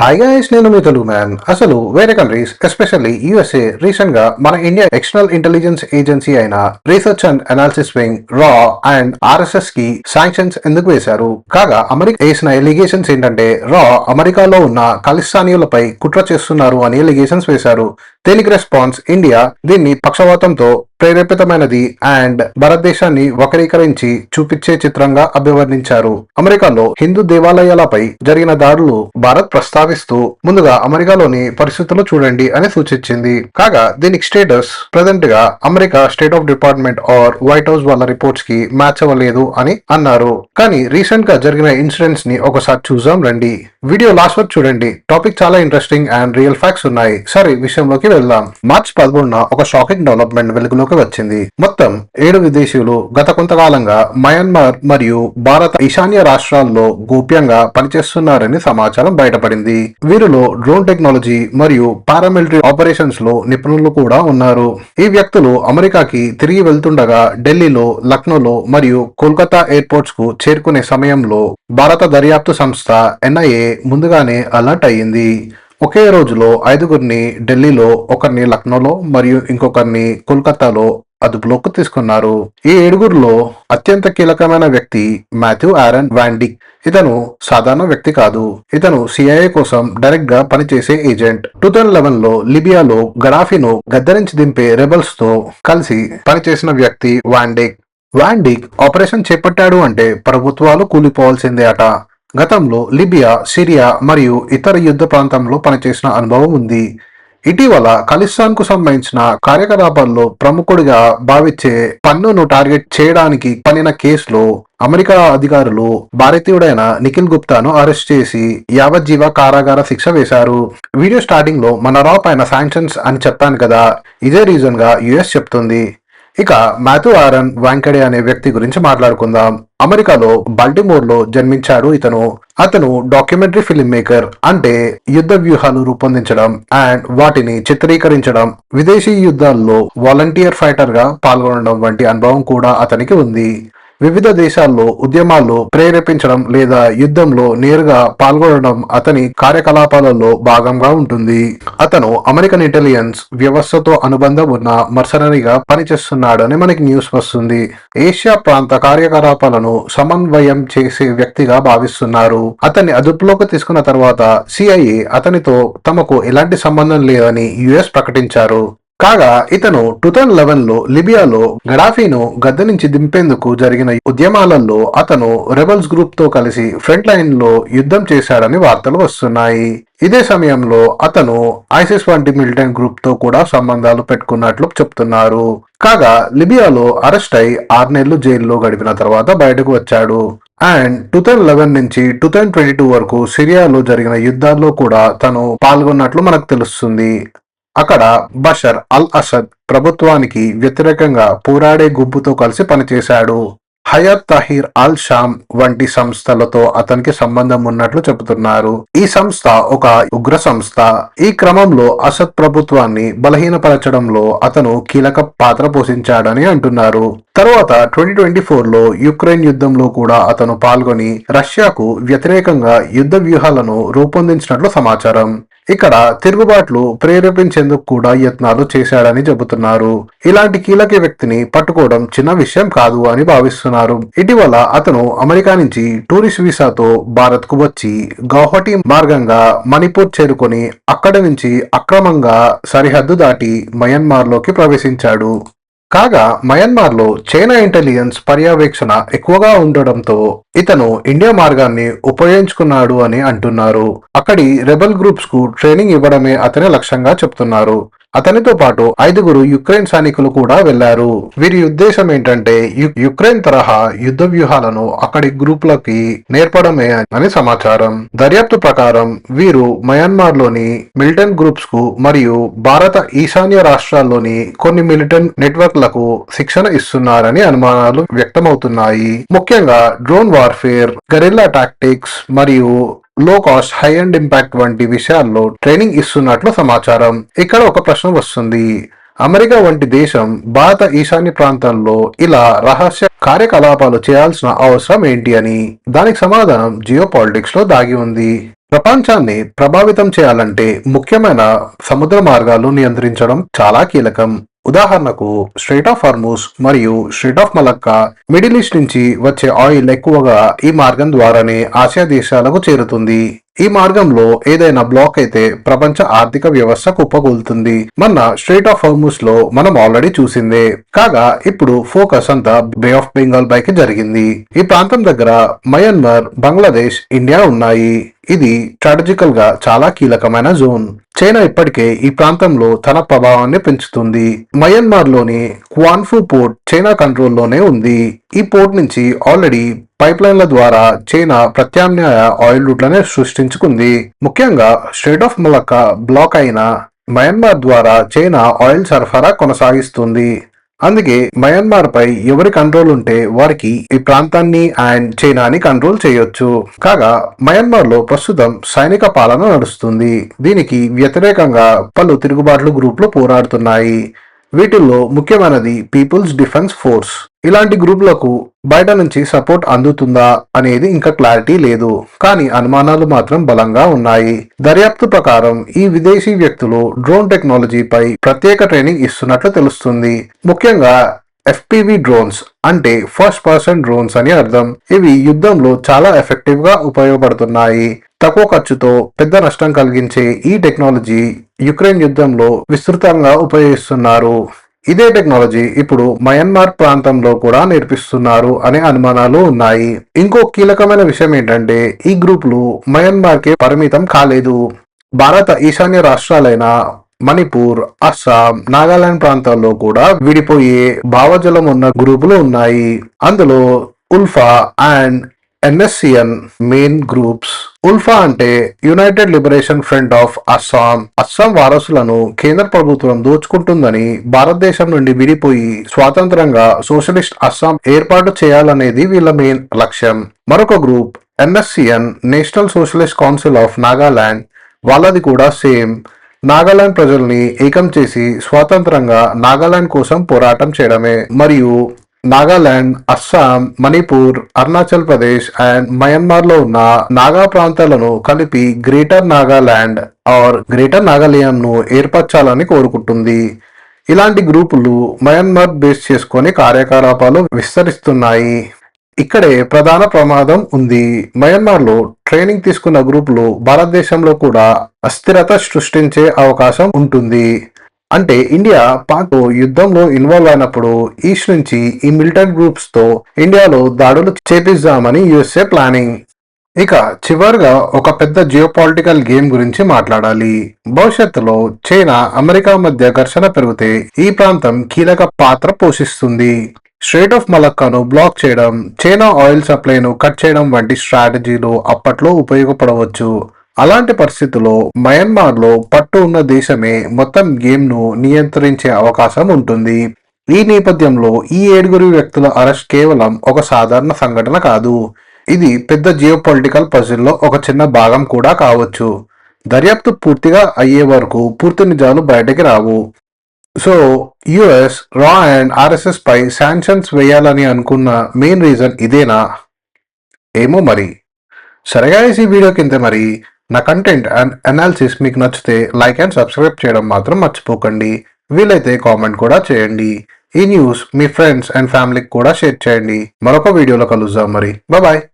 Hi guys, నేను మీ Telugu man. అసలు వేరే కంట్రీస్ ఎస్పెషల్లీ యుఎస్ఏ రీసెంట్ గా మన ఇండియా ఎక్స్టర్నల్ ఇంటెలిజెన్స్ ఏజెన్సీ అయిన రీసెర్చ్ అండ్ అనాలిసిస్ వింగ్ రా అండ్ ఆర్ఎస్ఎస్ కి శాంక్షన్స్ ఎందుకు వేశారు? కాగా అమెరికా వేసిన ఎలిగేషన్స్ ఏంటంటే రా అమెరికాలో ఉన్న ఖలిస్తానీయులపై కుట్ర చేస్తున్నారు అని ఎలిగేషన్స్ వేశారు. దీనికి రెస్పాన్స్ ఇండియా దీన్ని పక్షవాతంతో ప్రేరేపితమైనది అండ్ భారతదేశాన్ని వక్రీకరించి చూపించే చిత్రంగా అభివర్ణించారు. అమెరికాలో హిందూ దేవాలయాలపై జరిగిన దాడులు భారత్ ప్రస్తావిస్తూ ముందుగా అమెరికాలోని పరిస్థితులు చూడండి అని సూచించింది. కాగా దీనికి స్టేటస్ ప్రెజెంట్ గా America state of department or white house వాళ్ళ రిపోర్ట్స్ కి మ్యాచ్ అవ్వలేదు అని అన్నారు. కానీ రీసెంట్ గా జరిగిన ఇన్సిడెంట్స్ ని ఒకసారి చూద్దాం రండి. వీడియో లాస్ట్ వరకు చూడండి. టాపిక్ చాలా ఇంట్రెస్టింగ్ అండ్ రియల్ ఫ్యాక్ట్స్ ఉన్నాయి. సరే విషయంలోకి వెళ్దాం. మార్చ్ 11న ఒక షాకింగ్ డెవలప్మెంట్ వెలుగులోకి వచ్చింది. మొత్తం 7 విదేశీయులు గత కొంతకాలంగా మయన్మార్ మరియు భారత ఈశాన్య రాష్ట్రాల్లో గోప్యంగా పనిచేస్తున్నారని సమాచారం బయటపడింది. వీరిలో డ్రోన్ టెక్నాలజీ మరియు పారామిలిటరీ ఆపరేషన్స్ లో నిపుణులు కూడా ఉన్నారు. ఈ వ్యక్తులు అమెరికాకి తిరిగి వెళ్తుండగా ఢిల్లీలో, లక్నోలో మరియు కోల్కతా ఎయిర్పోర్ట్స్ కు చేరుకునే సమయంలో భారత దర్యాప్తు సంస్థ ఎన్ఐఏ ముందుగానే అలర్ట్ అయ్యింది. ఒకే రోజులో 5గురిని ఢిల్లీలో, ఒకరిని లక్నోలో మరియు ఇంకొకరిని కోల్కతాలో అదుపులోకి తీసుకున్నారు. ఈ 7గురిలో అత్యంత కీలకమైన వ్యక్తి మాథ్యూ ఆరన్ వాండిక్. ఇతను సాధారణ వ్యక్తి కాదు. ఇతను సిఐఏ కోసం డైరెక్ట్ గా పనిచేసే ఏజెంట్. 2011లో లిబియాలో గడాఫీను గద్దెరించి దింపే రెబల్స్ తో కలిసి పనిచేసిన వ్యక్తి వాండిక్. ఆపరేషన్ చేపట్టాడు అంటే ప్రభుత్వాలు కూలిపోవాల్సిందే అట. గతంలో లిబియా, సిరియా మరియు ఇతర యుద్ధ ప్రాంతంలో పనిచేసిన అనుభవం ఉంది. ఇటీవల ఖలిస్తాన్ కు సంబంధించిన కార్యకలాపాల్లో ప్రముఖుడిగా భావించే పన్నును టార్గెట్ చేయడానికి పనిన కేసులో అమెరికా అధికారులు భారతీయుడైన నిఖిల్ గుప్తాను అరెస్ట్ చేసి యావజ్జీవ కారాగార శిక్ష వేశారు. వీడియో స్టార్టింగ్ లో మన రా పైన శాంక్షన్స్ అని చెప్పాను కదా, ఇదే రీజన్ గా యుఎస్ చెప్తుంది. ఇక మాథ్యూ ఆరన్ వాంకడే అనే వ్యక్తి గురించి మాట్లాడుకుందాం. అమెరికాలో బాల్టిమోర్ లో జన్మించాడు అతను డాక్యుమెంటరీ ఫిల్మ్ మేకర్, అంటే యుద్ధ వ్యూహాలు రూపొందించడం అండ్ వాటిని చిత్రీకరించడం, విదేశీ యుద్ధాల్లో వాలంటీర్ ఫైటర్ గా పాల్గొనడం వంటి అనుభవం కూడా అతనికి ఉంది. వివిధ దేశాల్లో ఉద్యమాల్లో ప్రేరేపించడం లేదా యుద్ధంలో నేరుగా పాల్గొనడం అతని కార్యకలాపాలలో భాగంగా ఉంటుంది. అతను అమెరికన్ ఇంటెలిజెన్స్ వ్యవస్థతో అనుబంధం ఉన్న మర్సనరీగా పనిచేస్తున్నాడని మనకి న్యూస్ వస్తుంది. ఏషియా ప్రాంత కార్యకలాపాలను సమన్వయం చేసే వ్యక్తిగా భావిస్తున్నారు. అతన్ని అదుపులోకి తీసుకున్న తర్వాత సిఐఏ అతనితో తమకు ఎలాంటి సంబంధం లేదని యుఎస్ ప్రకటించారు. కాగా ఇతను 2011లో లిబియాలో గడాఫీను గద్దె నుంచి దింపేందుకు జరిగిన ఉద్యమాలలో అతను రెబల్స్ గ్రూప్ తో కలిసి ఫ్రంట్ లైన్ లో యుద్ధం చేశాడని వార్తలు వస్తున్నాయి. ఇదే సమయంలో అతను ఐసిస్ వంటి మిలిటెంట్ గ్రూప్ తో కూడా సంబంధాలు పెట్టుకున్నట్లు చెప్తున్నారు. కాగా లిబియాలో అరెస్ట్ అయి 6 నెలలు జైల్లో గడిపిన తర్వాత బయటకు వచ్చాడు. అండ్ 2011 నుంచి 2022 వరకు సిరియాలో జరిగిన యుద్ధాల్లో కూడా తను పాల్గొన్నట్లు మనకు తెలుస్తుంది. అక్కడ బషర్ అల్ అసద్ ప్రభుత్వానికి వ్యతిరేకంగా పోరాడే గుంపుతో కలిసి పనిచేశాడు. హయత్ తహీర్ అల్ షామ్ వంటి సంస్థలతో అతనికి సంబంధం ఉన్నట్లు చెబుతున్నారు. ఈ సంస్థ ఒక ఉగ్ర సంస్థ. ఈ క్రమంలో అసద్ ప్రభుత్వాన్ని బలహీనపరచడంలో అతను కీలక పాత్ర పోషించాడని అంటున్నారు. తర్వాత 2024లో యుక్రెయిన్ యుద్ధంలో కూడా అతను పాల్గొని రష్యాకు వ్యతిరేకంగా యుద్ధ వ్యూహాలను రూపొందించినట్లు సమాచారం. ఇక్కడ తిరుగుబాట్లు ప్రేరేపించేందుకు కూడా యత్నాలు చేశాడని చెబుతున్నారు. ఇలాంటి కీలక వ్యక్తిని పట్టుకోవడం చిన్న విషయం కాదు అని భావిస్తున్నారు. ఇటీవల అతను అమెరికా నుంచి టూరిస్ట్ వీసాతో భారత్ కు వచ్చి గౌహటి మార్గంగా మణిపూర్ చేరుకొని అక్కడి నుంచి అక్రమంగా సరిహద్దు దాటి మయన్మార్ లోకి ప్రవేశించాడు. కాగా మయన్మార్ లో చైనా ఇంటెలిజెన్స్ పర్యవేక్షణ ఎక్కువగా ఉండడంతో ఇతను ఇండియా మార్గాన్ని ఉపయోగించుకున్నాడు అని అంటున్నారు. అక్కడి రెబల్ గ్రూప్స్ కు ట్రైనింగ్ ఇవ్వడమే అతని లక్ష్యంగా చెప్తున్నారు. అతనితో పాటు 5గురు యుక్రెయిన్ సైనికులు కూడా వెళ్లారు. వీరి ఉద్దేశం ఏంటంటే యుక్రెయిన్ తరహా యుద్ధ వ్యూహాలను అక్కడి గ్రూపులకి నేర్పడమే అని సమాచారం. దర్యాప్తు ప్రకారం వీరు మయన్మార్ లోని మిలిటెంట్ గ్రూప్స్ కు మరియు భారత ఈశాన్య రాష్ట్రాల్లోని కొన్ని మిలిటెంట్ నెట్వర్క్లకు శిక్షణ ఇస్తున్నారని అనుమానాలు వ్యక్తమవుతున్నాయి. ముఖ్యంగా డ్రోన్ వార్ఫేర్, గెరిల్లా టాక్టిక్స్ మరియు లో కాస్ట్ హై అండ్ ఇంపాక్ట్ వంటి విషయాల్లో ట్రైనింగ్ ఇస్తున్నట్లు సమాచారం. ఇక్కడ ఒక ప్రశ్న వస్తుంది. అమెరికా వంటి దేశం భారత ఈశాన్య ప్రాంతాల్లో ఇలా రహస్య కార్యకలాపాలు చేయాల్సిన అవసరం ఏంటి అని. దానికి సమాధానం జియో పాలిటిక్స్ లో దాగి ఉంది. ప్రపంచాన్ని ప్రభావితం చేయాలంటే ముఖ్యమైన సముద్ర మార్గాలు నియంత్రించడం చాలా కీలకం. ఉదాహరణకు స్ట్రెయిట్ ఆఫ్ హార్మూజ్ మరియు strait of Malacca. Middle east నుంచి వచ్చే ఆయిల్ ఎక్కువగా ఈ మార్గం ద్వారానే ఆసియా దేశాలకు చేరుతుంది. ఈ మార్గంలో ఏదైనా బ్లాక్ అయితే ప్రపంచ ఆర్థిక వ్యవస్థ కుప్పకూలుతుంది. మొన్న స్ట్రెయిట్ ఆఫ్ హార్మూజ్ లో మనం ఆల్రెడీ చూసిందే. కాగా ఇప్పుడు ఫోకస్ అంతా బే ఆఫ్ బెంగాల్ పైకి జరిగింది. ఈ ప్రాంతం దగ్గర మయన్మార్, బంగ్లాదేశ్, ఇండియా ఉన్నాయి. ఇది స్ట్రాటజికల్ గా చాలా కీలకమైన జోన్. చైనా ఇప్పటికే ఈ ప్రాంతంలో తన ప్రభావాన్ని పెంచుతుంది. మయన్మార్ లోని క్వాన్ఫు పోర్ట్ చైనా కంట్రోల్లోనే ఉంది. ఈ పోర్ట్ నుంచి ఆల్రెడీ పైప్ లైన్ల ద్వారా చైనా ప్రత్యామ్నాయ ఆయిల్ రూట్లను సృష్టించుకుంది. ముఖ్యంగా స్ట్రెయిట్ ఆఫ్ మలక్కా బ్లాక్ అయిన మయన్మార్ ద్వారా చైనా ఆయిల్ సరఫరా కొనసాగిస్తుంది. అందుకే మయన్మార్ పై ఎవరి కంట్రోల్ ఉంటే వారికి ఈ ప్రాంతాన్ని అండ్ చైనాని కంట్రోల్ చేయొచ్చు. కాగా మయన్మార్ లో ప్రస్తుతం సైనిక పాలన నడుస్తుంది. దీనికి వ్యతిరేకంగా పలు తిరుగుబాట్లు గ్రూపులు పోరాడుతున్నాయి. వీటిల్లో ముఖ్యమైనది పీపుల్స్ డిఫెన్స్ ఫోర్స్. ఇలాంటి గ్రూపులకు బయట నుంచి సపోర్ట్ అందుతుందా అనేది ఇంకా క్లారిటీ లేదు. కానీ అనుమానాలు మాత్రం బలంగా ఉన్నాయి. దర్యాప్తు ప్రకారం ఈ విదేశీ వ్యక్తులు డ్రోన్ టెక్నాలజీపై ప్రత్యేక ట్రైనింగ్ ఇస్తున్నట్లు తెలుస్తుంది. ముఖ్యంగా ఎఫ్పివి డ్రోన్స్ అంటే ఫస్ట్ పర్సన్ డ్రోన్స్ అని అర్థం. ఇవి యుద్ధంలో చాలా ఎఫెక్టివ్ గా ఉపయోగపడుతున్నాయి. తక్కువ ఖర్చుతో పెద్ద నష్టం కలిగించే ఈ టెక్నాలజీ యుక్రెయిన్ యుద్ధంలో విస్తృతంగా ఉపయోగిస్తున్నారు. ఇదే టెక్నాలజీ ఇప్పుడు మయన్మార్ ప్రాంతంలో కూడా నేర్పిస్తున్నారు అనే అనుమానాలు ఉన్నాయి. ఇంకో కీలకమైన విషయం ఏంటంటే ఈ గ్రూపులు మయన్మార్ కే పరిమితం కాలేదు. భారత ఈశాన్య రాష్ట్రాలైన మణిపూర్, అస్సాం, నాగాలాండ్ ప్రాంతాల్లో కూడా విడిపోయే భావజలం ఉన్న గ్రూపులు ఉన్నాయి. అందులో ULFA and NSCN main groups. ULFA అంటే United Liberation Front of Assam. Assam వారసులను కేంద్ర ప్రభుత్వం దోచుకుంటుందని భారతదేశం నుండి విడిపోయి స్వాతంత్రంగా సోషలిస్ట్ అస్సాం ఏర్పాటు చేయాలనేది వీళ్ళ మెయిన్ లక్ష్యం. మరొక group NSCN national socialist council of Nagaland. వాళ్ళది కూడా సేమ్. నాగాలాండ్ ప్రజల్ని ఏకం చేసి స్వాతంత్రంగా నాగాలాండ్ కోసం పోరాటం చేయడమే. మరియు నాగాలాండ్, అస్సాం, మణిపూర్, అరుణాచల్ ప్రదేశ్ అండ్ మయన్మార్ లో ఉన్న నాగా ప్రాంతాలను కలిపి greater Nagaland or greater Nagaland ను ఏర్పరచాలని కోరుకుంటుంది. ఇలాంటి గ్రూపులు మయన్మార్ బేస్ చేసుకొని కార్యకలాపాలు విస్తరిస్తున్నాయి. ఇక్కడే ప్రధాన ప్రమాదం ఉంది. మయన్మార్ లో ట్రైనింగ్ తీసుకున్న గ్రూపులు భారతదేశంలో కూడా అస్థిరత సృష్టించే అవకాశం ఉంటుంది. అంటే ఇండియా పాక్ యుద్ధంలో ఇన్వాల్వ్ అయినప్పుడు ఈస్ట్ నుంచి ఈ మిలిటెంట్ గ్రూప్స్ తో ఇండియాలో దాడులు చేపిద్దామని యుఎస్ఏ ప్లానింగ్. ఇక చివరిగా ఒక పెద్ద జియోపాలిటికల్ గేమ్ గురించి మాట్లాడాలి. భవిష్యత్తులో చైనా, అమెరికా మధ్య ఘర్షణ పెరిగితే ఈ ప్రాంతం కీలక పాత్ర పోషిస్తుంది. స్ట్రెయిట్ ఆఫ్ మలక్కాను బ్లాక్ చేయడం, చైనా ఆయిల్ సప్లైను కట్ చేయడం వంటి స్ట్రాటజీలు అప్పట్లో ఉపయోగపడవచ్చు. అలాంటి పరిస్థితుల్లో మయన్మార్ లో పట్టు ఉన్న దేశమే మొత్తం గేమ్ ను నియంత్రించే అవకాశం ఉంటుంది. ఈ నేపథ్యంలో ఈ 7 వ్యక్తుల అరెస్ట్ కేవలం ఒక సాధారణ సంఘటన కాదు. ఇది పెద్ద జియోపొలిటికల్ పజిల్లో ఒక చిన్న భాగం కూడా కావచ్చు. దర్యాప్తు పూర్తిగా అయ్యే వరకు పూర్తి నిజాలు బయటకి రావు. సో యుఎస్ రా అండ్ ఆర్ఎస్ఎస్ పై శాంక్షన్స్ వేయాలని అనుకున్న మెయిన్ రీజన్ ఇదేనా? ఏమో మరి. సరేగా ఈ వీడియో కింద మరి నా కంటెంట్ అండ్ అనాలిసిస్ మీకు నచ్చితే లైక్ అండ్ సబ్స్క్రైబ్ చేయడం మాత్రం మర్చిపోకండి. వీలైతే కామెంట్ కూడా చేయండి. ఈ న్యూస్ మీ ఫ్రెండ్స్ అండ్ ఫ్యామిలీకి కూడా షేర్ చేయండి. మరొక వీడియోలో కలుద్దాం మరి. బాయ్.